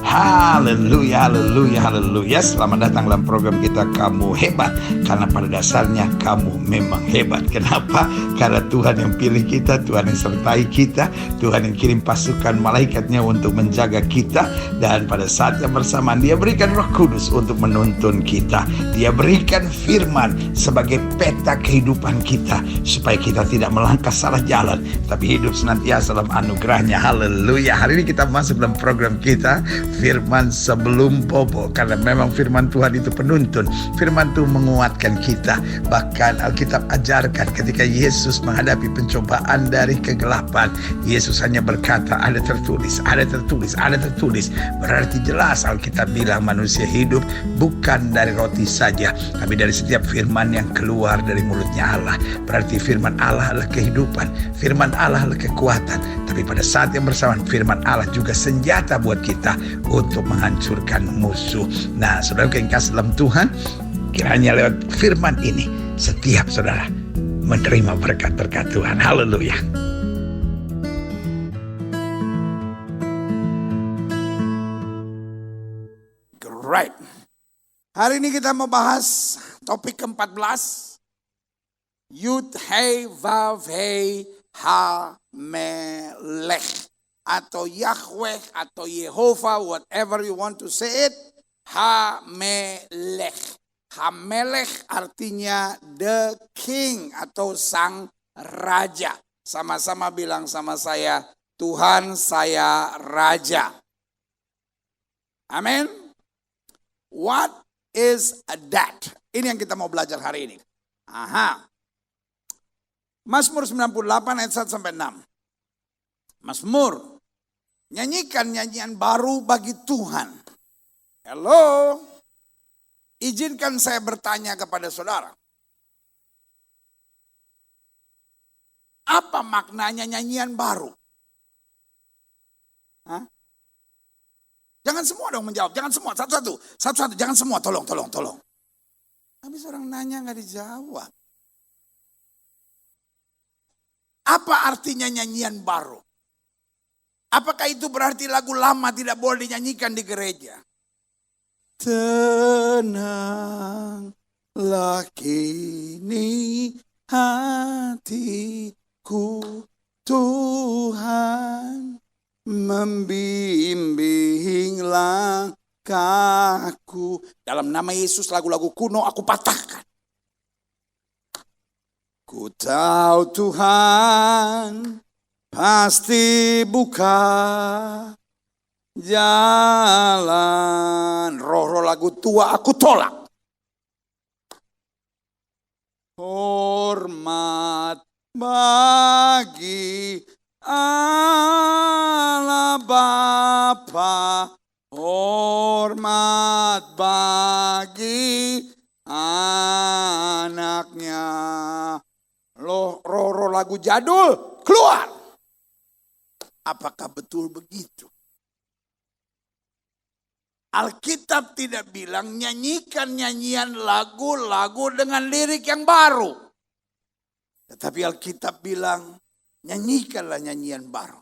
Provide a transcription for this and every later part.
Haleluya, haleluya, haleluya. Selamat datang dalam program kita Kamu Hebat. Karena pada dasarnya kamu memang hebat. Kenapa? Karena Tuhan yang pilih kita, Tuhan yang sertai kita, Tuhan yang kirim pasukan malaikatnya untuk menjaga kita. Dan pada saat yang bersamaan Dia berikan Roh Kudus untuk menuntun kita. Dia berikan firman sebagai peta kehidupan kita, supaya kita tidak melangkah salah jalan, tapi hidup senantiasa dalam anugerahnya. Haleluya. Hari ini kita masuk dalam program kita Firman Sebelum Bobo. Karena memang firman Tuhan itu penuntun. Firman Tuhan menguatkan kita. Bahkan Alkitab ajarkan ketika Yesus menghadapi pencobaan dari kegelapan, Yesus hanya berkata, ada tertulis, ada tertulis, ada tertulis. Berarti jelas Alkitab bilang manusia hidup bukan dari roti saja, tapi dari setiap firman yang keluar dari mulutnya Allah. Berarti firman Allah adalah kehidupan, firman Allah adalah kekuatan. Tapi pada saat yang bersamaan firman Allah juga senjata buat kita untuk menghancurkan musuh. Nah, saudara yang kasih dalam Tuhan, kiranya lewat firman ini setiap saudara menerima berkat-berkat Tuhan. Haleluya. Great. Hari ini kita mau bahas topik ke-14. Yud Hei Vav Hei Ha Melech, atau Yahweh atau Yehova, whatever you want to say it. Ha-melech. Ha-melech artinya the king atau sang raja. Sama-sama bilang sama saya, Tuhan saya raja. Amin. What is that? Ini yang kita mau belajar hari ini. Mazmur 98 ayat 1 sampai 6. Mazmur, nyanyikan nyanyian baru bagi Tuhan. Hello. Izinkan saya bertanya kepada saudara. Apa maknanya nyanyian baru? Hah? Jangan semua dong menjawab. Jangan semua. Satu-satu. Satu-satu. Jangan semua. Tolong. Habis orang nanya gak dijawab. Apa artinya nyanyian baru? Apakah itu berarti lagu lama tidak boleh dinyanyikan di gereja? Tenanglah kini hatiku, Tuhan membimbing langkahku. Dalam nama Yesus lagu-lagu kuno aku patahkan. Ku tahu Tuhan pasti buka jalan. Roh-roh lagu tua aku tolak. Hormat bagi Allah Bapa, hormat bagi anaknya. Roh-roh lagu jadul keluar. Apakah betul begitu? Alkitab tidak bilang nyanyikan nyanyian lagu-lagu dengan lirik yang baru. Tetapi Alkitab bilang nyanyikanlah nyanyian baru.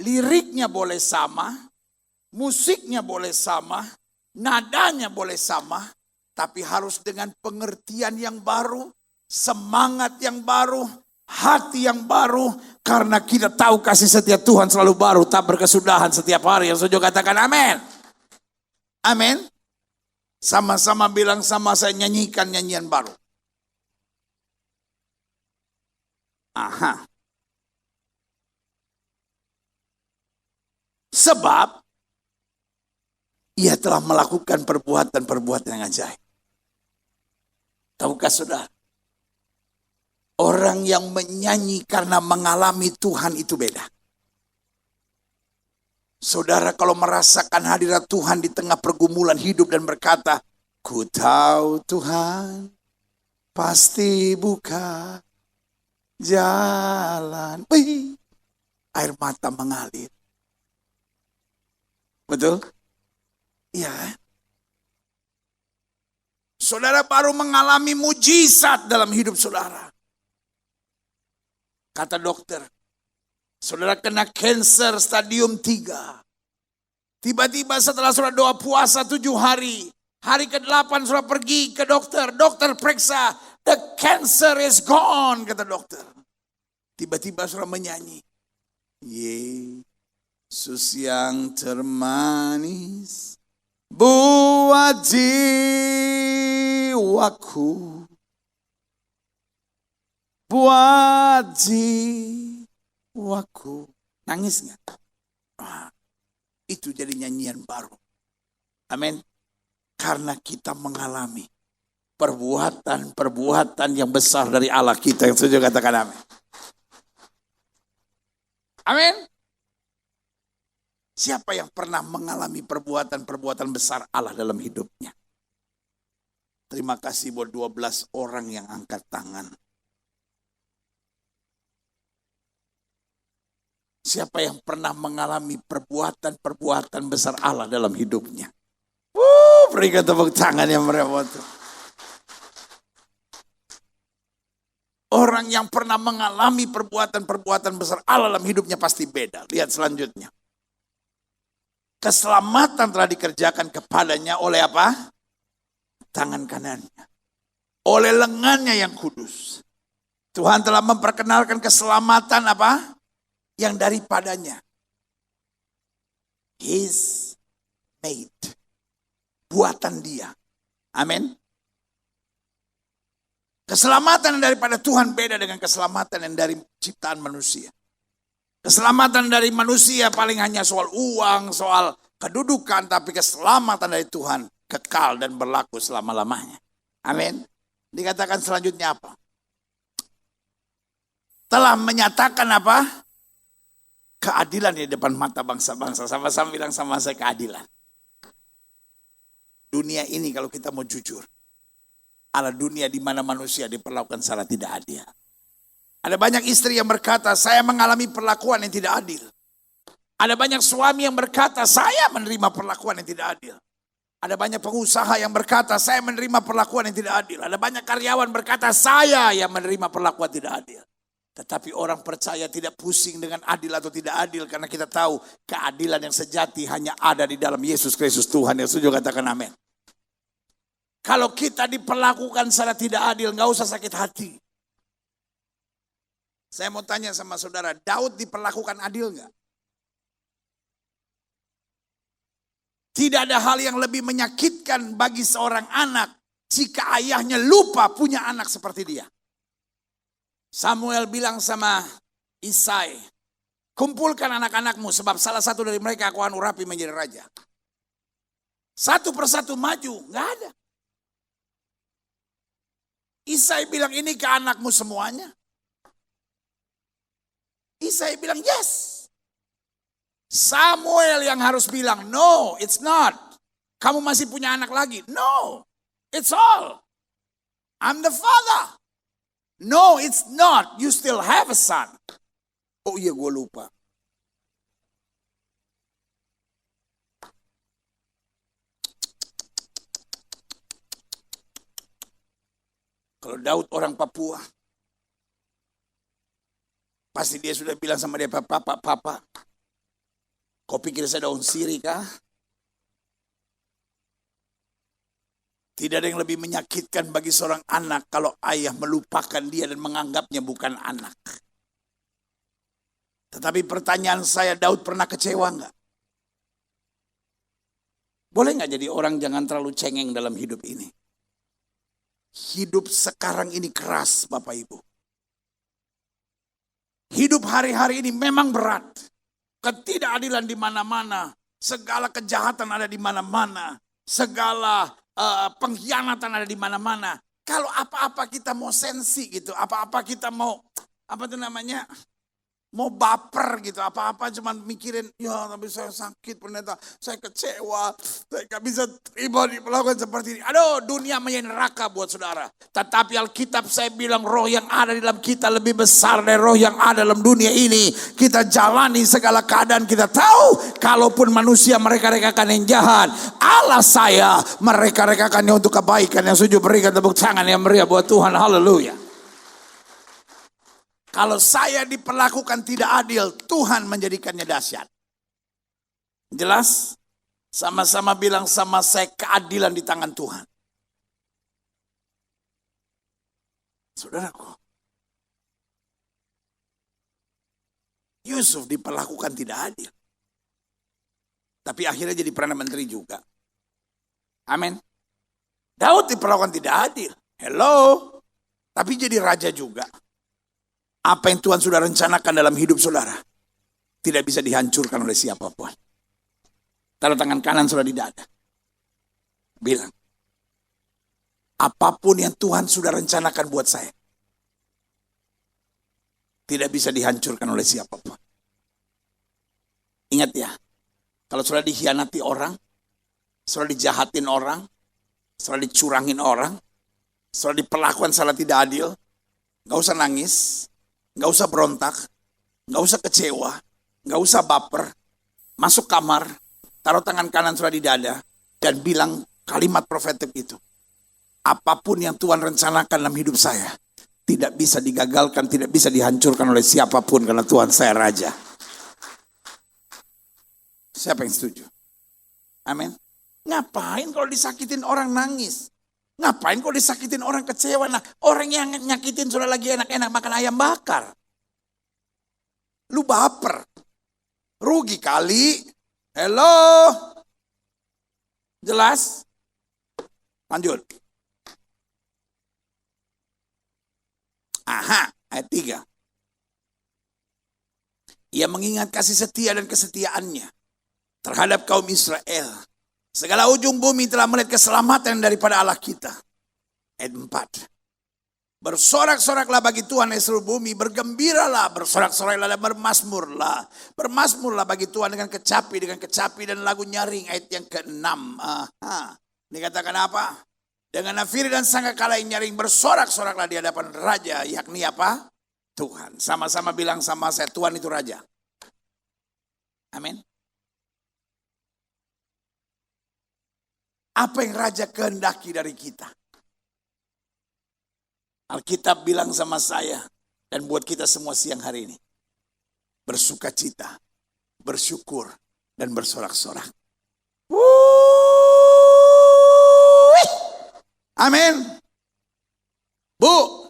Liriknya boleh sama, musiknya boleh sama, nadanya boleh sama, tapi harus dengan pengertian yang baru, semangat yang baru, hati yang baru, karena kita tahu kasih setia Tuhan selalu baru, tak berkesudahan setiap hari. Yang setuju katakan amin. Amin. Sama-sama bilang sama saya, nyanyikan nyanyian baru. Sebab ia telah melakukan perbuatan-perbuatan yang ajaib. Tahukah saudara? Orang yang menyanyi karena mengalami Tuhan itu beda. Saudara kalau merasakan hadirat Tuhan di tengah pergumulan hidup dan berkata, ku tahu Tuhan pasti buka jalan. Wih, air mata mengalir. Betul? Iya. Saudara baru mengalami mujizat dalam hidup saudara. Kata dokter, saudara kena kanker stadium 3. Tiba-tiba setelah saudara doa puasa 7 hari. Hari ke-8 saudara pergi ke dokter. Dokter periksa. The cancer is gone, kata dokter. Tiba-tiba saudara menyanyi. Yesus yang termanis buat jiwaku. Buat jiwaku. Nangis gak? Itu jadi nyanyian baru. Amin. Karena kita mengalami perbuatan yang besar dari Allah kita. Yang setuju katakan amin. Amin. Siapa yang pernah mengalami perbuatan besar Allah dalam hidupnya? Terima kasih buat 12 orang yang angkat tangan. Siapa yang pernah mengalami perbuatan besar Allah dalam hidupnya? Berikan tepuk tangan yang merepot. Orang yang pernah mengalami perbuatan besar Allah dalam hidupnya pasti beda. Lihat selanjutnya. Keselamatan telah dikerjakan kepadanya oleh apa? Tangan kanannya. Oleh lengannya yang kudus. Tuhan telah memperkenalkan keselamatan apa? Yang daripadanya. His made. Buatan dia. Amin. Keselamatan daripada Tuhan beda dengan keselamatan yang dari ciptaan manusia. Keselamatan dari manusia paling hanya soal uang, soal kedudukan. Tapi keselamatan dari Tuhan kekal dan berlaku selama-lamanya. Amin. Dikatakan selanjutnya apa? Telah menyatakan apa? Keadilan di depan mata bangsa-bangsa. Sama-sama bilang sama saya keadilan. Dunia ini kalau kita mau jujur. Adalah dunia di mana manusia diperlakukan secara tidak adil. Ada banyak istri yang berkata, saya mengalami perlakuan yang tidak adil. Ada banyak suami yang berkata, saya menerima perlakuan yang tidak adil. Ada banyak pengusaha yang berkata, saya menerima perlakuan yang tidak adil. Ada banyak karyawan berkata, saya yang menerima perlakuan tidak adil. Tetapi orang percaya tidak pusing dengan adil atau tidak adil. Karena kita tahu keadilan yang sejati hanya ada di dalam Yesus Kristus Tuhan. Yang setuju katakan amin. Kalau kita diperlakukan secara tidak adil, gak usah sakit hati. Saya mau tanya sama saudara, Daud diperlakukan adil gak? Tidak ada hal yang lebih menyakitkan bagi seorang anak jika ayahnya lupa punya anak seperti dia. Samuel bilang sama Isai, kumpulkan anak-anakmu sebab salah satu dari mereka aku akan urapi menjadi raja. Satu persatu maju, gak ada. Isai bilang ini ke anakmu semuanya. Isai bilang yes. Samuel yang harus bilang no, it's not. Kamu masih punya anak lagi. No, it's all. I'm the father. No, it's not. You still have a son. Oh iya, gue lupa. Kalau Daud orang Papua, pasti dia sudah bilang sama dia, Papa, kau pikir saya daun sirih kah? Tidak ada yang lebih menyakitkan bagi seorang anak kalau ayah melupakan dia dan menganggapnya bukan anak. Tetapi pertanyaan saya, Daud pernah kecewa enggak? Boleh enggak jadi orang jangan terlalu cengeng dalam hidup ini? Hidup sekarang ini keras, Bapak Ibu. Hidup hari-hari ini memang berat. Ketidakadilan di mana-mana, segala kejahatan ada di mana-mana, segala pengkhianatan ada di mana-mana. Kalau apa-apa kita mau sensi gitu, apa-apa kita mau mau baper gitu, apa-apa cuman mikirin, ya tapi saya sakit pendeta, saya kecewa, saya gak bisa terima diperlakukan seperti ini. Aduh, dunia menjadi neraka buat saudara. Tetapi Alkitab saya bilang roh yang ada di dalam kita lebih besar dari roh yang ada dalam dunia ini. Kita jalani segala keadaan, kita tahu kalaupun manusia mereka-rekakan yang jahat, Allah saya mereka-rekakannya untuk kebaikan. Yang setuju berikan tepuk tangan yang meriah buat Tuhan, haleluya. Kalau saya diperlakukan tidak adil, Tuhan menjadikannya dahsyat. Jelas? Sama-sama bilang sama saya, keadilan di tangan Tuhan. Saudaraku, Yusuf diperlakukan tidak adil. Tapi akhirnya jadi Perdana Menteri juga. Amin. Daud diperlakukan tidak adil. Hello. Tapi jadi raja juga. Apa yang Tuhan sudah rencanakan dalam hidup saudara tidak bisa dihancurkan oleh siapapun. Taruh tangan kanan saudara di dada. Bilang, apapun yang Tuhan sudah rencanakan buat saya tidak bisa dihancurkan oleh siapapun. Ingat ya, kalau saudara dikhianati orang, saudara dijahatin orang, saudara dicurangin orang, saudara diperlakukan salah tidak adil, gak usah nangis, gak usah berontak, gak usah kecewa, gak usah baper. Masuk kamar, taruh tangan kanan saudara di dada, dan bilang kalimat profetik itu. Apapun yang Tuhan rencanakan dalam hidup saya, tidak bisa digagalkan, tidak bisa dihancurkan oleh siapapun, karena Tuhan saya raja. Siapa yang setuju? Amin. Ngapain kalau disakitin orang nangis? Ngapain kalau disakitin orang kecewa? Nah, orang yang nyakitin sudah lagi enak-enak makan ayam bakar. Lu baper. Rugi kali. Hello. Jelas? Lanjut. Aha, ayat 3. Ia mengingat kasih setia dan kesetiaannya terhadap kaum Israel. Segala ujung bumi telah melihat keselamatan daripada Allah kita. Ayat 4. Bersorak-soraklah bagi Tuhan di seluruh bumi. Bergembiralah, bersorak-soraklah dan bermasmurlah. Bermasmurlah bagi Tuhan dengan kecapi dan lagu nyaring. Ayat yang ke-6. Ini katakan apa? Dengan nafiri dan sangkakala yang nyaring, bersorak-soraklah di hadapan Raja, yakni apa? Tuhan. Sama-sama bilang sama saya, Tuhan itu Raja. Amin. Apa yang Raja kehendaki dari kita? Alkitab bilang sama saya dan buat kita semua siang hari ini. Bersukacita, bersyukur, dan bersorak-sorak. Amin. Bu.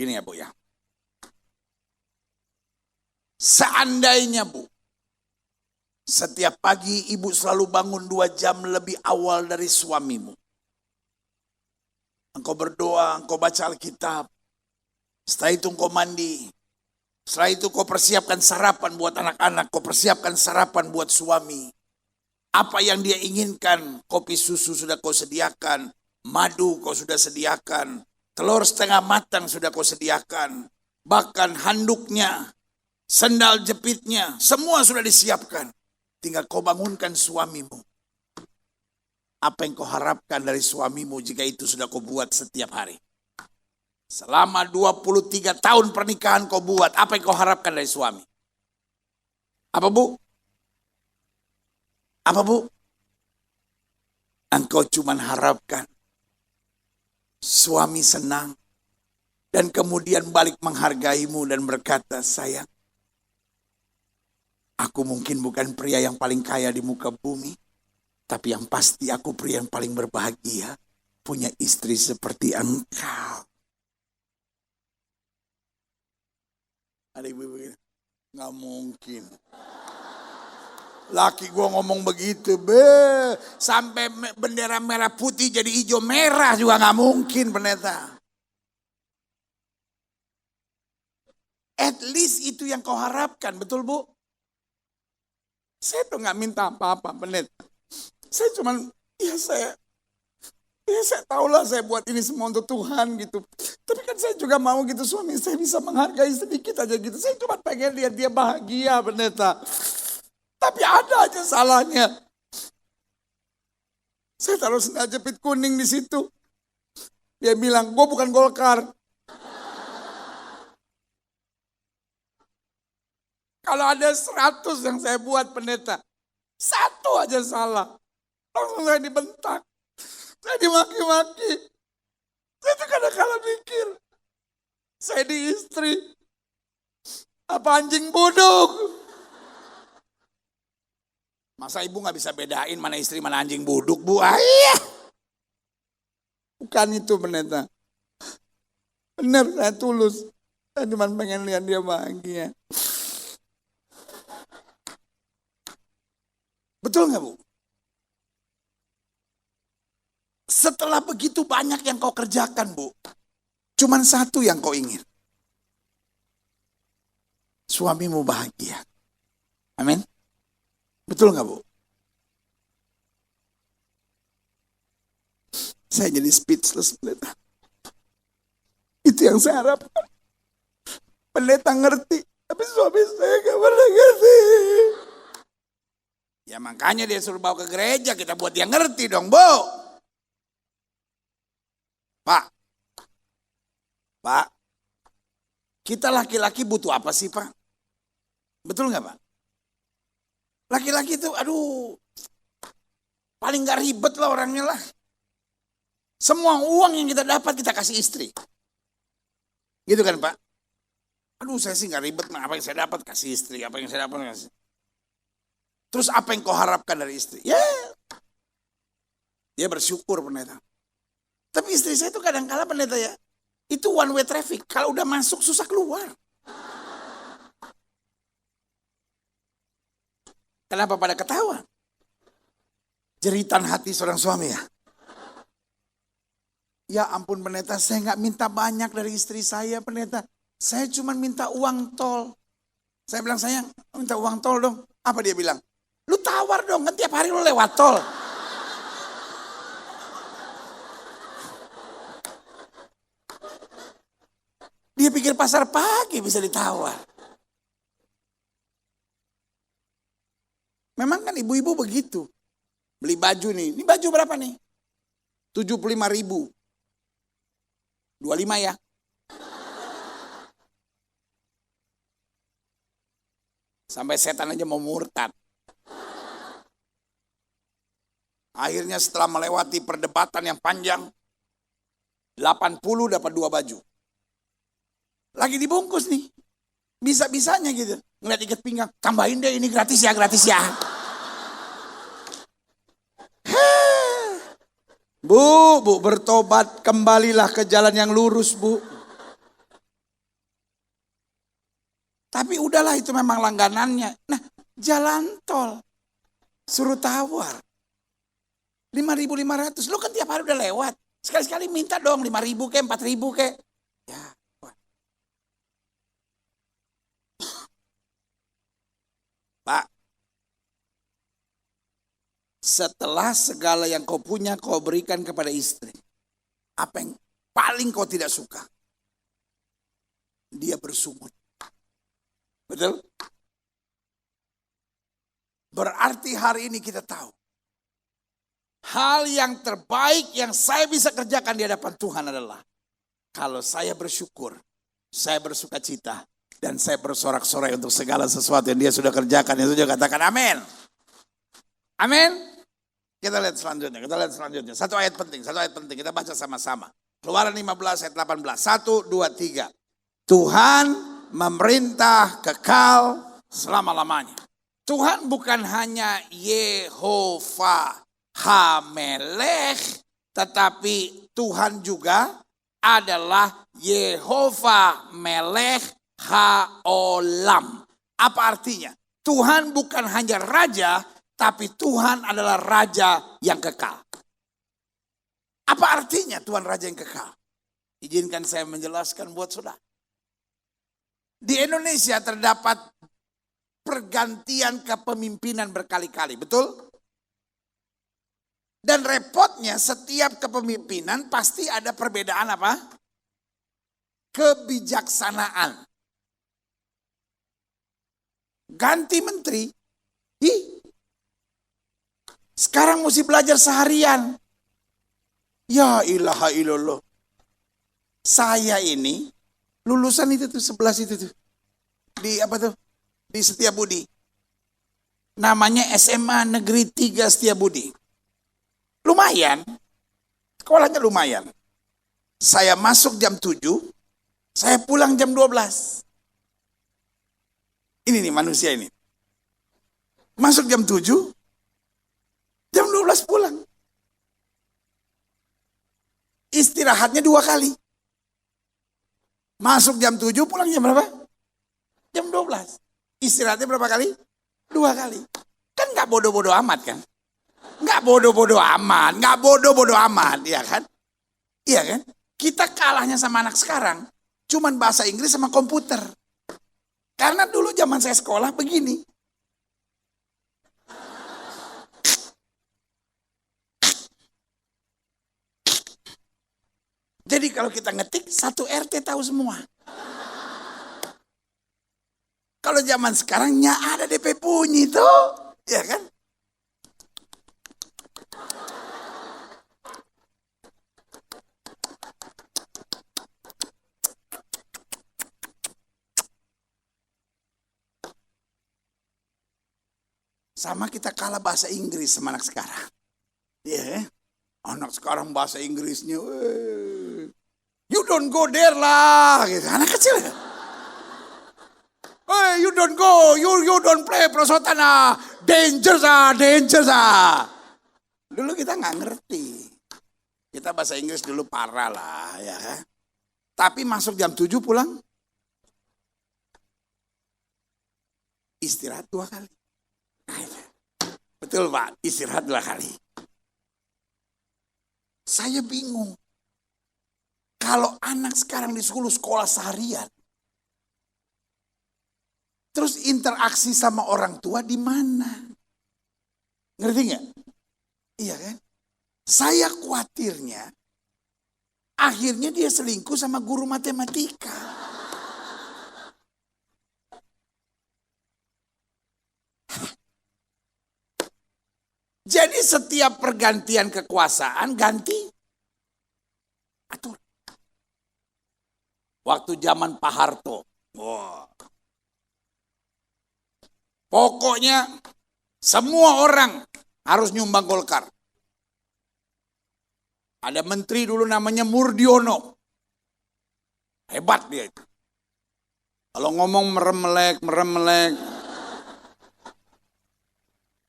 Gini ya Bu ya. Seandainya Bu, setiap pagi ibu selalu bangun 2 jam lebih awal dari suamimu. Engkau berdoa, engkau baca Alkitab. Setelah itu engkau mandi. Setelah itu kau persiapkan sarapan buat anak-anak, kau persiapkan sarapan buat suami. Apa yang dia inginkan, kopi susu sudah kau sediakan, madu kau sudah sediakan, telur setengah matang sudah kau sediakan, bahkan handuknya, sendal jepitnya, semua sudah disiapkan. Tinggal kau bangunkan suamimu. Apa yang kau harapkan dari suamimu jika itu sudah kau buat setiap hari? Selama 23 tahun pernikahan kau buat, apa yang kau harapkan dari suami? Apa Bu? Apa Bu? Engkau cuma harapkan suami senang dan kemudian balik menghargaimu dan berkata, sayang, aku mungkin bukan pria yang paling kaya di muka bumi, tapi yang pasti aku pria yang paling berbahagia, punya istri seperti engkau. Ada ibu-ibu gitu, nggak mungkin. Laki gue ngomong begitu, sampai bendera merah putih jadi hijau merah juga nggak mungkin pendeta. At least itu yang kau harapkan, betul Bu? Saya tuh nggak minta apa-apa pendeta. Saya cuman, saya tahulah saya buat ini semua untuk Tuhan gitu. Tapi kan saya juga mau gitu suami saya bisa menghargai sedikit aja gitu. Saya cuma pengen lihat dia bahagia pendeta. Tapi ada aja salahnya. Saya taruh sendal jepit kuning di situ. Dia bilang, gue bukan Golkar. Kalau ada 100 yang saya buat pendeta, 1 aja salah. Langsung saya dibentak. Saya dimaki-maki. Saya tuh kadang-kadang mikir. Saya di istri. apa anjing buduk? Masa ibu gak bisa bedain mana istri mana anjing buduk, Bu? Iya. Bukan itu pendeta. Benar, saya tulus. Saya cuma pengen lihat dia bahagia. Betul gak, Bu? Setelah begitu banyak yang kau kerjakan, Bu, cuman satu yang kau ingin. Suamimu bahagia. Amin. Betul gak, Bu? Saya jadi speechless, pendeta. Itu yang saya harapkan. Pendeta ngerti, tapi suami saya gak pernah ngerti. Ya makanya dia suruh bawa ke gereja, kita buat dia ngerti dong, Bu. Pak, kita laki-laki butuh apa sih, Pak? Betul nggak, Pak? Laki-laki itu, aduh, paling gak ribet lah orangnya lah. Semua uang yang kita dapat kita kasih istri. Gitu kan, Pak? Aduh, saya sih gak ribet, apa yang saya dapat kasih istri, apa yang saya dapat kasih. Terus apa yang kau harapkan dari istri? Ya, dia bersyukur, pendeta. Tapi istri saya itu kadang-kala, pendeta, ya, itu one way traffic. Kalau udah masuk susah keluar. Kenapa pada ketawa? Jeritan hati seorang suami, ya. Ya ampun, pendeta, saya gak minta banyak dari istri saya, pendeta. Saya cuma minta uang tol. Saya bilang, sayang, minta uang tol dong. Apa dia bilang? Lu tawar dong, kan tiap hari lu lewat tol. Dia pikir pasar pagi bisa ditawar. Memang kan ibu-ibu begitu. Beli baju nih. Ini baju berapa nih? 75.000. 25 ya. Sampai setan aja mau murtad. Akhirnya setelah melewati perdebatan yang panjang, 80 dapat 2 baju. Lagi dibungkus nih. Bisa-bisanya gitu. Ngeliat ikat pinggang, tambahin deh ini gratis ya, gratis ya. Bu, bertobat, kembalilah ke jalan yang lurus, Bu. Tapi udahlah, itu memang langganannya. Nah, jalan tol, suruh tawar. 5.500, lu kan tiap hari udah lewat. Sekali-sekali minta dong 5.000 ke, 4.000 ke. Ya. Pak, setelah segala yang kau punya kau berikan kepada istri, apa yang paling kau tidak suka? Dia bersungut. Betul? Berarti hari ini kita tahu, hal yang terbaik yang saya bisa kerjakan di hadapan Tuhan adalah, kalau saya bersyukur, saya bersuka cita, dan saya bersorak-sorai untuk segala sesuatu yang dia sudah kerjakan. Yang sudah katakan amin. Amin. Kita lihat selanjutnya. Satu ayat penting. Kita baca sama-sama. Keluaran 15 ayat 18. 1, 2, 3. Tuhan memerintah kekal selama-lamanya. Tuhan bukan hanya Yehova Hamelech, tetapi Tuhan juga adalah Yehova Melech Haolam. Apa artinya? Tuhan bukan hanya raja, tapi Tuhan adalah raja yang kekal. Apa artinya Tuhan raja yang kekal? Izinkan saya menjelaskan buat saudara. Di Indonesia terdapat pergantian kepemimpinan berkali-kali, betul? Dan repotnya setiap kepemimpinan pasti ada perbedaan apa? Kebijaksanaan. Ganti menteri, sekarang mesti belajar seharian. Ya ilaha illallah. Saya ini lulusan itu tuh 11 itu tuh. Di apa tuh? Di Setiabudi. Namanya SMA Negeri 3 Setiabudi. Lumayan. Sekolahnya lumayan. Saya masuk jam 7, saya pulang jam 12. Ini nih manusia ini. Masuk jam 7, jam 12 pulang. Istirahatnya 2 kali. Masuk jam 7, pulang jam berapa? Jam 12. Istirahatnya berapa kali? 2 kali. Kan gak bodoh-bodoh amat kan? Gak bodoh-bodoh amat, gak bodoh-bodoh amat, ya kan? Iya kan? Kita kalahnya sama anak sekarang, cuman bahasa Inggris sama komputer. Karena dulu zaman saya sekolah begini. Jadi kalau kita ngetik, satu RT tahu semua. Kalau zaman sekarang, ada DP bunyi tuh, ya kan? Sama kita kalah bahasa Inggris sama anak sekarang. Iya, anak sekarang bahasa Inggrisnya, you don't go there lah, gitu. Anak kecil. Hey, you don't go, you don't play perosotan ah, dangerous ah. Dulu kita nggak ngerti. Kita bahasa Inggris dulu parah lah, ya kan. Tapi masuk jam 7 pulang, istirahat 2 kali. Betul Pak, istirahat 2 kali. Saya bingung. Kalau anak sekarang disuruh sekolah seharian, terus interaksi sama orang tua di mana? Ngerti nggak? Iya kan? Saya khawatirnya, akhirnya dia selingkuh sama guru matematika. Jadi setiap pergantian kekuasaan ganti atur. Waktu zaman Pak Harto. Wah. Pokoknya semua orang harus nyumbang Golkar. Ada menteri dulu namanya Murdiono. Hebat dia itu. Kalau ngomong merem-melek.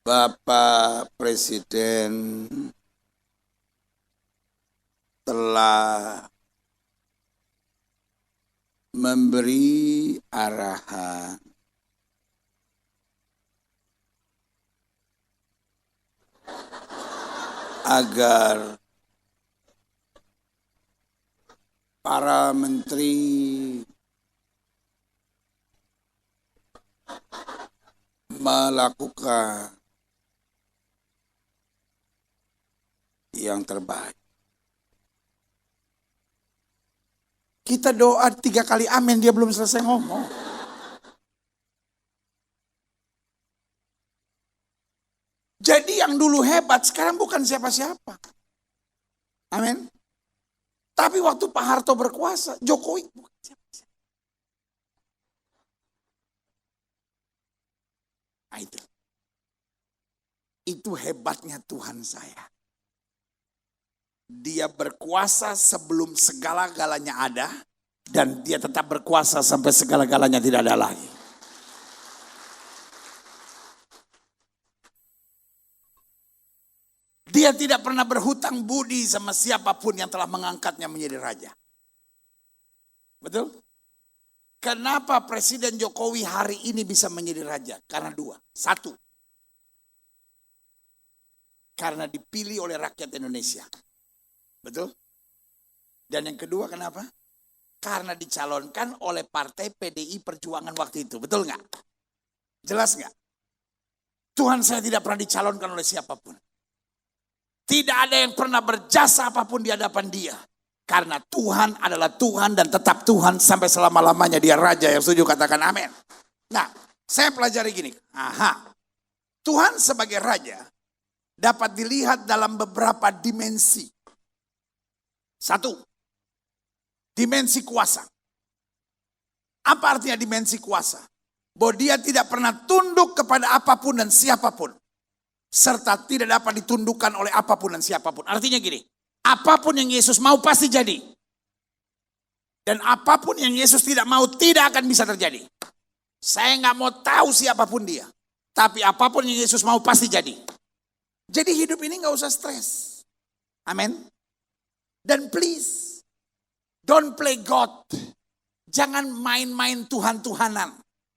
Bapak Presiden telah memberi arahan agar para menteri melakukan yang terbaik. Kita doa 3 kali amin, dia belum selesai ngomong. Jadi yang dulu hebat sekarang bukan siapa-siapa. Amin. Tapi waktu Pak Harto berkuasa, Jokowi bukan siapa-siapa. Nah, itu hebatnya Tuhan saya. Dia berkuasa sebelum segala-galanya ada, dan dia tetap berkuasa sampai segala-galanya tidak ada lagi. Dia tidak pernah berhutang budi sama siapapun yang telah mengangkatnya menjadi raja. Betul? Kenapa Presiden Jokowi hari ini bisa menjadi raja? Karena 2. 1. Karena dipilih oleh rakyat Indonesia. Betul? Dan yang kedua kenapa? Karena dicalonkan oleh partai PDI Perjuangan waktu itu. Betul nggak? Jelas nggak? Tuhan saya tidak pernah dicalonkan oleh siapapun. Tidak ada yang pernah berjasa apapun di hadapan dia. Karena Tuhan adalah Tuhan dan tetap Tuhan sampai selama-lamanya dia raja. Yang setuju katakan amin. Nah, saya pelajari gini. Tuhan sebagai raja dapat dilihat dalam beberapa dimensi. 1, dimensi kuasa. Apa artinya dimensi kuasa? Bahwa dia tidak pernah tunduk kepada apapun dan siapapun. Serta tidak dapat ditundukkan oleh apapun dan siapapun. Artinya gini, apapun yang Yesus mau pasti jadi. Dan apapun yang Yesus tidak mau tidak akan bisa terjadi. Saya nggak mau tahu siapapun dia. Tapi apapun yang Yesus mau pasti jadi. Jadi hidup ini nggak usah stres. Amin. Dan please, don't play God. Jangan main-main Tuhan-Tuhanan.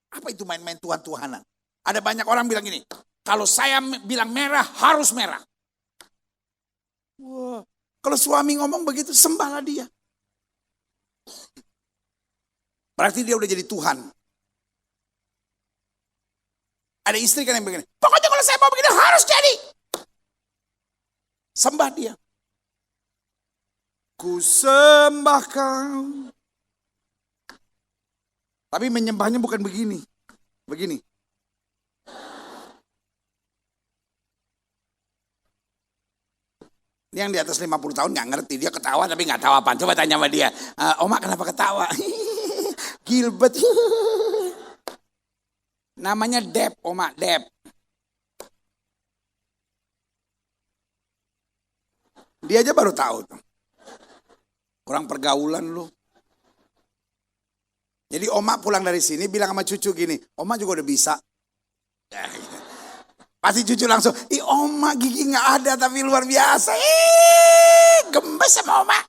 Apa itu main-main Tuhan-Tuhanan? Ada banyak orang bilang gini, kalau saya bilang merah, harus merah. Wah, kalau suami ngomong begitu, sembahlah dia. Berarti dia udah jadi Tuhan. Ada istri kan yang begini, pokoknya kalau saya mau begini harus jadi. Sembah dia. Ku sembah kau. Tapi menyembahnya bukan begini. Begini. Ini yang di atas 50 tahun gak ngerti. Dia ketawa tapi gak tahu apa. Coba tanya sama dia. Oma kenapa ketawa? Gilbert. Namanya Deb, Oma, Deb. Dia aja baru tahu tuh. Kurang pergaulan lu. Jadi Oma pulang dari sini bilang sama cucu gini, Oma juga udah bisa. Pasti cucu langsung, Oma gigi gak ada tapi luar biasa. Gemes sama Oma.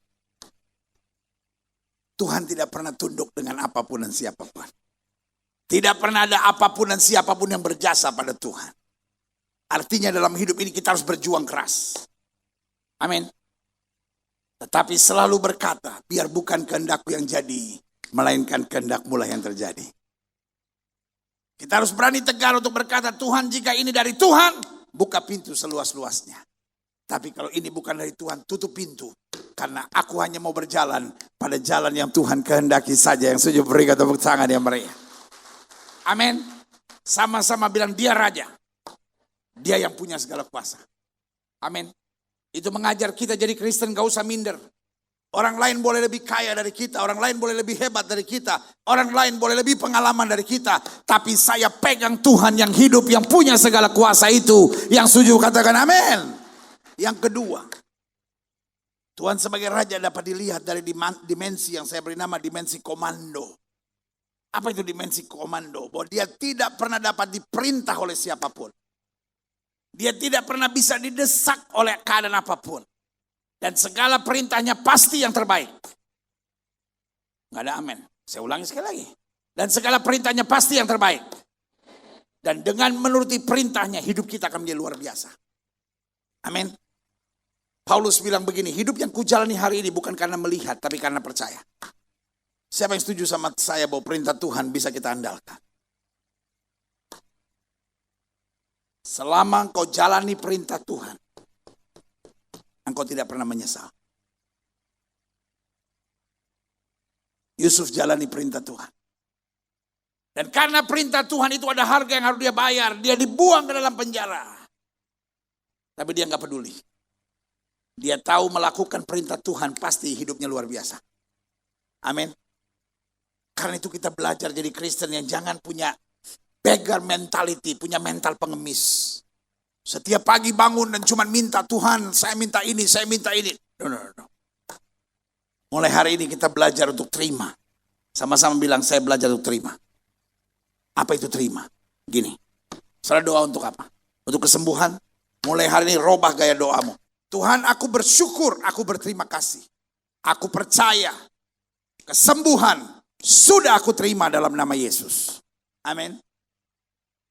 Tuhan tidak pernah tunduk dengan apapun dan siapapun. Tidak pernah ada apapun dan siapapun yang berjasa pada Tuhan. Artinya dalam hidup ini kita harus berjuang keras. Amin. Tetapi selalu berkata, biar bukan kehendakku yang jadi, melainkan kehendak-Mu lah yang terjadi. Kita harus berani tegar untuk berkata, Tuhan jika ini dari Tuhan, buka pintu seluas-luasnya. Tapi kalau ini bukan dari Tuhan, tutup pintu. Karena aku hanya mau berjalan pada jalan yang Tuhan kehendaki saja. Yang setuju berikan tepuk tangan yang meriah. Amin. Sama-sama bilang dia raja. Dia yang punya segala kuasa. Amin. Itu mengajar kita jadi Kristen gak usah minder. Orang lain boleh lebih kaya dari kita. Orang lain boleh lebih hebat dari kita. Orang lain boleh lebih pengalaman dari kita. Tapi saya pegang Tuhan yang hidup, yang punya segala kuasa itu. Yang setuju katakan amin. Yang kedua. Tuhan sebagai raja dapat dilihat dari dimensi yang saya beri nama dimensi komando. Apa itu dimensi komando? Bahwa dia tidak pernah dapat diperintah oleh siapapun. Dia tidak pernah bisa didesak oleh keadaan apapun. Dan segala perintahnya pasti yang terbaik. Nggak ada amin. Saya ulangi sekali lagi. Dan segala perintahnya pasti yang terbaik. Dan dengan menuruti perintahnya hidup kita akan menjadi luar biasa. Amin. Paulus bilang begini, hidup yang kujalani hari ini bukan karena melihat tapi karena percaya. Siapa yang setuju sama saya bahwa perintah Tuhan bisa kita andalkan? Selama engkau jalani perintah Tuhan, engkau tidak pernah menyesal. Yusuf jalani perintah Tuhan. Dan karena perintah Tuhan itu ada harga yang harus dia bayar. Dia dibuang ke dalam penjara. Tapi dia nggak peduli. Dia tahu melakukan perintah Tuhan pasti hidupnya luar biasa. Amin. Karena itu kita belajar jadi Kristen yang jangan punya beggar mentality, punya mental pengemis. Setiap pagi bangun dan cuma minta Tuhan, saya minta ini, saya minta ini. No. Mulai hari ini kita belajar untuk terima. Sama-sama bilang saya belajar untuk terima. Apa itu terima? Gini, salah doa untuk apa? Untuk kesembuhan. Mulai hari ini robah gaya doamu. Tuhan aku bersyukur, aku berterima kasih. Aku percaya kesembuhan sudah aku terima dalam nama Yesus. Amin.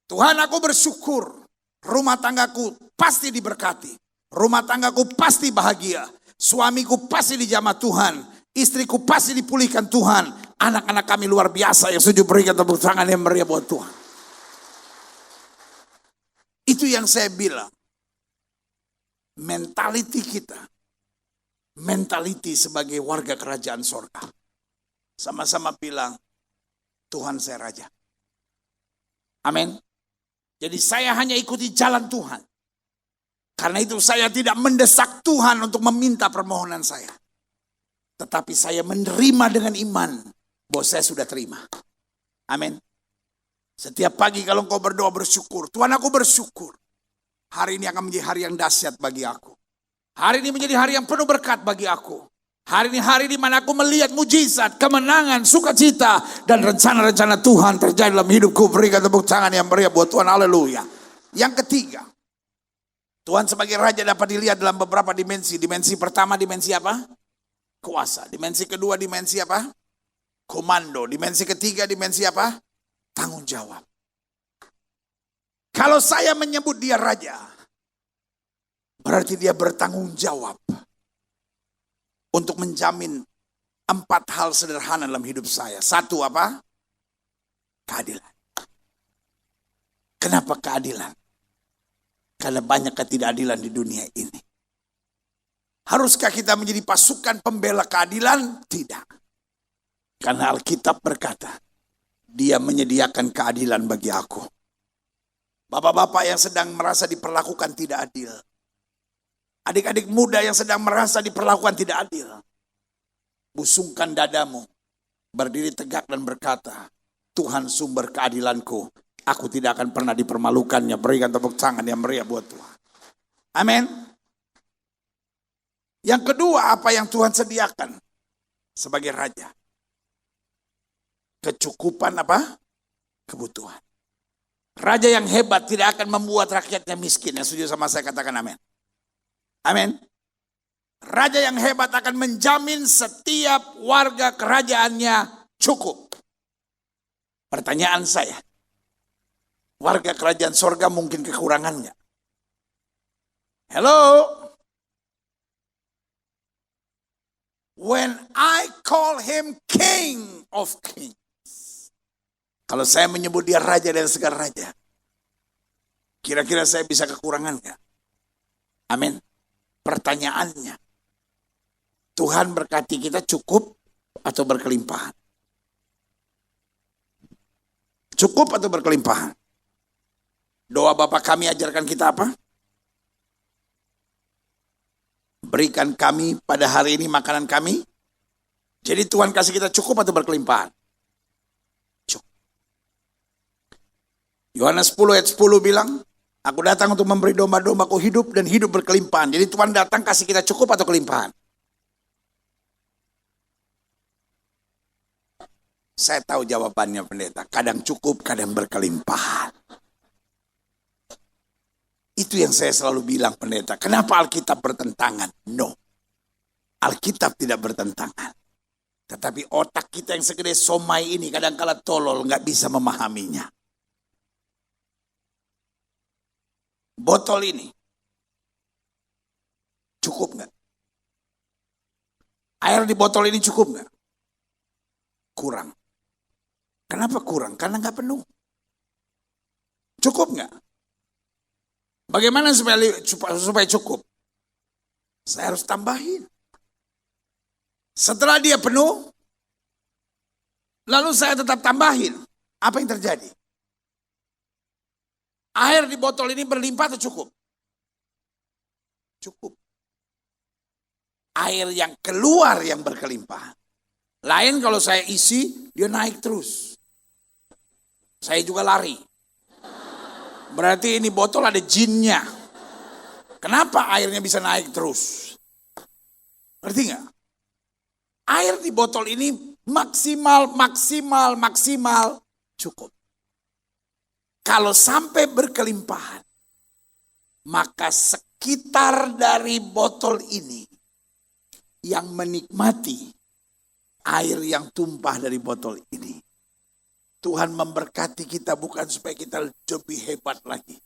Tuhan aku bersyukur. Rumah tanggaku pasti diberkati. Rumah tanggaku pasti bahagia. Suamiku pasti dijamah Tuhan. Istriku pasti dipulihkan Tuhan. Anak-anak kami luar biasa yang setuju berikan tepuk tangan yang meriah buat Tuhan. Itu yang saya bilang. Mentality kita. Mentality sebagai warga kerajaan sorga. Sama-sama bilang, Tuhan saya raja. Amin. Jadi saya hanya ikuti jalan Tuhan. Karena itu saya tidak mendesak Tuhan untuk meminta permohonan saya. Tetapi saya menerima dengan iman bahwa saya sudah terima. Amin. Setiap pagi kalau engkau berdoa bersyukur. Tuhan aku bersyukur. Hari ini akan menjadi hari yang dahsyat bagi aku. Hari ini menjadi hari yang penuh berkat bagi aku. Hari ini hari di mana aku melihat mujizat, kemenangan, sukacita, dan rencana-rencana Tuhan terjadi dalam hidupku. Berikan tepuk tangan yang meriah buat Tuhan. Haleluya. Yang ketiga, Tuhan sebagai Raja dapat dilihat dalam beberapa dimensi. Dimensi pertama, dimensi apa? Kuasa. Dimensi kedua, dimensi apa? Komando. Dimensi ketiga, dimensi apa? Tanggung jawab. Kalau saya menyebut dia Raja, berarti dia bertanggung jawab untuk menjamin 4 hal sederhana dalam hidup saya. 1 apa? Keadilan. Kenapa keadilan? Karena banyak ketidakadilan di dunia ini. Haruskah kita menjadi pasukan pembela keadilan? Tidak. Karena Alkitab berkata, dia menyediakan keadilan bagi aku. Bapak-bapak yang sedang merasa diperlakukan tidak adil. Adik-adik muda yang sedang merasa diperlakukan tidak adil. Busungkan dadamu. Berdiri tegak dan berkata, Tuhan sumber keadilanku. Aku tidak akan pernah dipermalukannya. Berikan tepuk tangan yang meriah buat Tuhan. Amin. Yang kedua, apa yang Tuhan sediakan sebagai Raja? Kecukupan apa? Kebutuhan. Raja yang hebat tidak akan membuat rakyatnya miskin. Yang setuju sama saya katakan amin. Amin. Raja yang hebat akan menjamin setiap warga kerajaannya cukup. Pertanyaan saya, warga kerajaan sorga mungkin kekurangan nggak? Hello? When I call him King of Kings. Kalau saya menyebut dia Raja dari segala raja, kira-kira saya bisa kekurangan nggak? Amin. Pertanyaannya, Tuhan berkati kita cukup atau berkelimpahan? Cukup atau berkelimpahan? Doa Bapa kami ajarkan kita apa? Berikan kami pada hari ini makanan kami. Jadi Tuhan kasih kita cukup atau berkelimpahan? Cukup. Yohanes 10 ayat 10 bilang, aku datang untuk memberi domba-dombaku hidup dan hidup berkelimpahan. Jadi Tuhan datang kasih kita cukup atau kelimpahan? Saya tahu jawabannya pendeta. Kadang cukup, kadang berkelimpahan. Itu yang saya selalu bilang pendeta. Kenapa Alkitab bertentangan? No. Alkitab tidak bertentangan. Tetapi otak kita yang segede somai ini kadang-kala tolol, nggak bisa memahaminya. Botol ini cukup nggak? Air di botol ini cukup nggak? Kurang. Kenapa kurang? Karena nggak penuh. Cukup nggak? Bagaimana supaya cukup? Saya harus tambahin. Setelah dia penuh, lalu saya tetap tambahin. Apa yang terjadi? Air di botol ini berlimpah atau cukup? Cukup. Air yang keluar yang berkelimpahan. Lain kalau saya isi, dia naik terus. Saya juga lari. Berarti ini botol ada jinnya. Kenapa airnya bisa naik terus? Ngerti nggak? Air di botol ini maksimal cukup. Kalau sampai berkelimpahan, maka sekitar dari botol ini yang menikmati air yang tumpah dari botol ini. Tuhan memberkati kita bukan supaya kita lebih hebat lagi.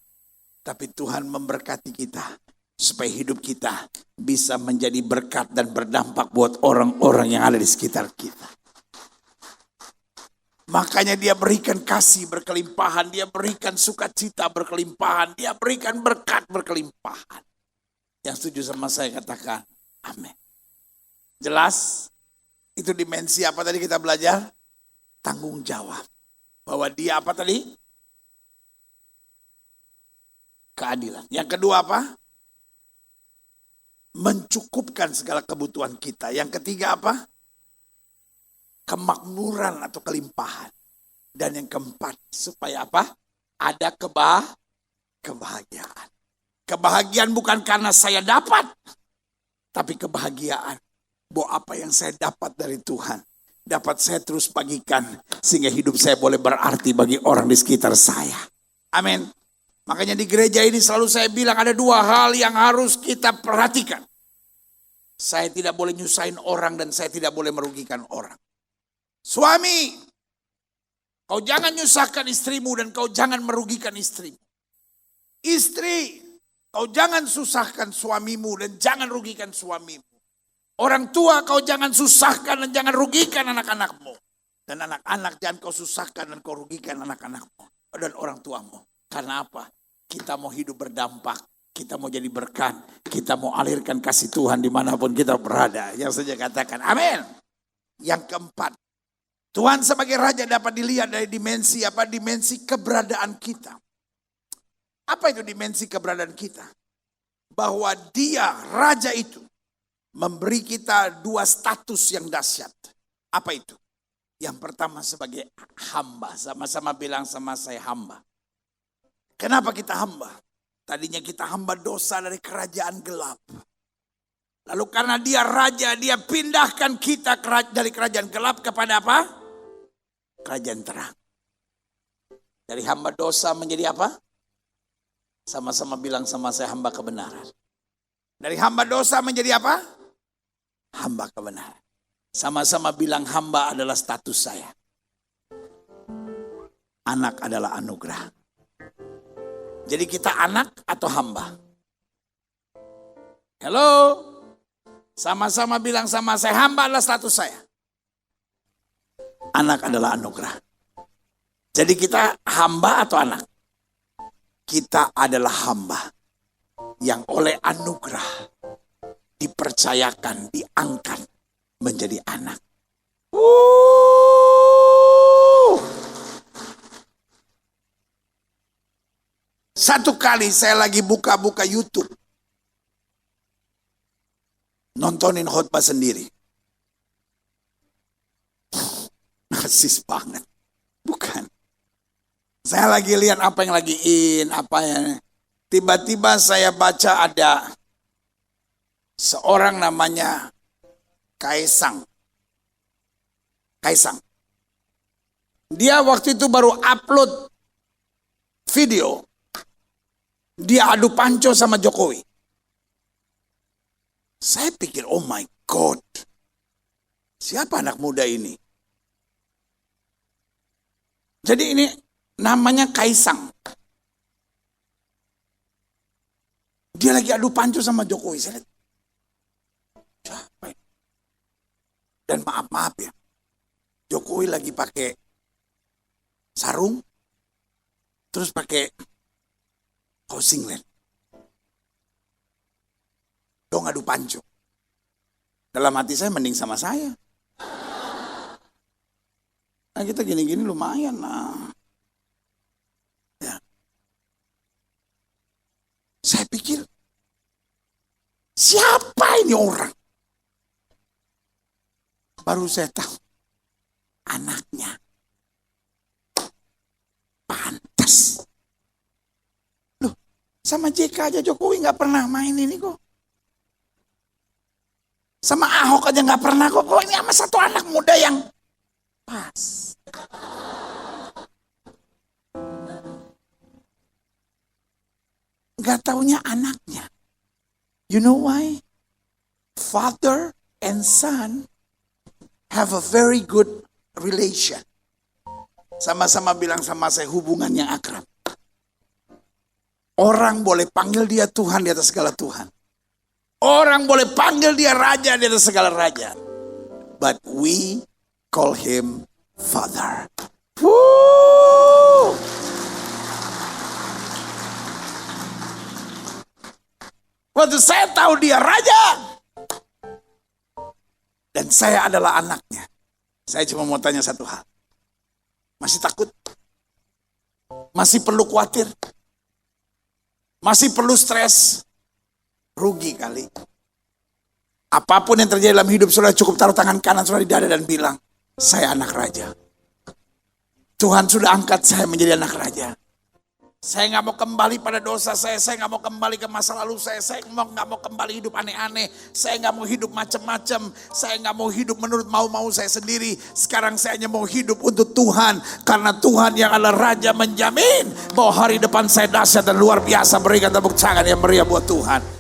Tapi Tuhan memberkati kita supaya hidup kita bisa menjadi berkat dan berdampak buat orang-orang yang ada di sekitar kita. Makanya dia berikan kasih berkelimpahan, dia berikan sukacita berkelimpahan, dia berikan berkat berkelimpahan. Yang setuju sama saya katakan amin. Jelas? Itu dimensi apa tadi kita belajar? Tanggung jawab. Bahwa dia apa tadi? Keadilan. Yang kedua apa? Mencukupkan segala kebutuhan kita. Yang ketiga apa? Kemakmuran atau kelimpahan. Dan yang keempat, supaya apa? Ada kebahagiaan. Kebahagiaan bukan karena saya dapat, tapi kebahagiaan bahwa apa yang saya dapat dari Tuhan dapat saya terus bagikan sehingga hidup saya boleh berarti bagi orang di sekitar saya. Amin. Makanya di gereja ini selalu saya bilang ada dua hal yang harus kita perhatikan. Saya tidak boleh nyusahin orang dan saya tidak boleh merugikan orang. Suami, kau jangan nyusahkan istrimu dan kau jangan merugikan istrimu. Istri, kau jangan susahkan suamimu dan jangan rugikan suamimu. Orang tua, kau jangan susahkan dan jangan rugikan anak-anakmu. Dan anak-anak jangan kau susahkan dan kau rugikan anak-anakmu dan orang tuamu. Karena apa? Kita mau hidup berdampak. Kita mau jadi berkat. Kita mau alirkan kasih Tuhan dimanapun kita berada. Yang saja katakan amin. Yang keempat, Tuhan sebagai Raja dapat dilihat dari dimensi apa? Dimensi keberadaan kita. Apa itu dimensi keberadaan kita? Bahwa Dia, Raja itu, memberi kita dua status yang dahsyat. Apa itu? Yang pertama sebagai hamba. Sama-sama bilang sama saya hamba. Kenapa kita hamba? Tadinya kita hamba dosa dari kerajaan gelap. Lalu karena Dia Raja, Dia pindahkan kita dari kerajaan gelap kepada apa? Kerajaan terang. Dari hamba dosa menjadi apa? Sama-sama bilang sama saya hamba kebenaran. Dari hamba dosa menjadi apa? Hamba kebenaran. Sama-sama bilang hamba adalah status saya. Anak adalah anugerah. Jadi kita anak atau hamba? Halo? Sama-sama bilang sama saya, hamba adalah status saya. Anak adalah anugerah. Jadi kita hamba atau anak? Kita adalah hamba yang oleh anugerah dipercayakan, diangkat menjadi anak. Satu kali saya lagi buka-buka YouTube. Nontonin khotbah sendiri. Narsis banget. Bukan. Saya lagi lihat apa yang lagi apa yang. Tiba-tiba saya baca ada seorang namanya Kaisang. Dia waktu itu baru upload video. Dia adu panco sama Jokowi. Saya pikir, oh my God. Siapa anak muda ini? Jadi ini namanya Kaisang. Dia lagi adu panco sama Jokowi. Saya lihat, siapa ini? Dan maaf ya. Jokowi lagi pakai sarung. Terus pakai singlet. Dong adu panco. Dalam hati saya mending sama saya. Nah kita gini-gini lumayan lah. Ya. Saya pikir, siapa ini orang? Baru saya tahu, anaknya. Pantas. Loh, sama JK aja Jokowi gak pernah main ini kok. Sama Ahok aja gak pernah kok. Kok ini sama satu anak muda yang pas. Gak taunya anaknya. You know why? Father and son have a very good relation. Sama-sama bilang sama saya, hubungan yang akrab. Orang boleh panggil dia Tuhan di atas segala Tuhan. Orang boleh panggil dia Raja di atas segala Raja. But we call him Father. Woo! Waktu saya tahu dia Raja. Dan saya adalah anaknya. Saya cuma mau tanya satu hal. Masih takut? Masih perlu khawatir? Masih perlu stres? Rugi kali. Apapun yang terjadi dalam hidup saudara, cukup taruh tangan kanan saudara di dada dan bilang, saya anak Raja. Tuhan sudah angkat saya menjadi anak Raja. Saya nggak mau kembali pada dosa saya nggak mau kembali ke masa lalu saya nggak mau kembali hidup aneh-aneh, saya nggak mau hidup macam-macam, saya nggak mau hidup menurut mau-mau saya sendiri. Sekarang saya hanya mau hidup untuk Tuhan, karena Tuhan yang adalah Raja menjamin bahwa hari depan saya dahsyat dan luar biasa. Berikan tepuk tangan yang meriah buat Tuhan.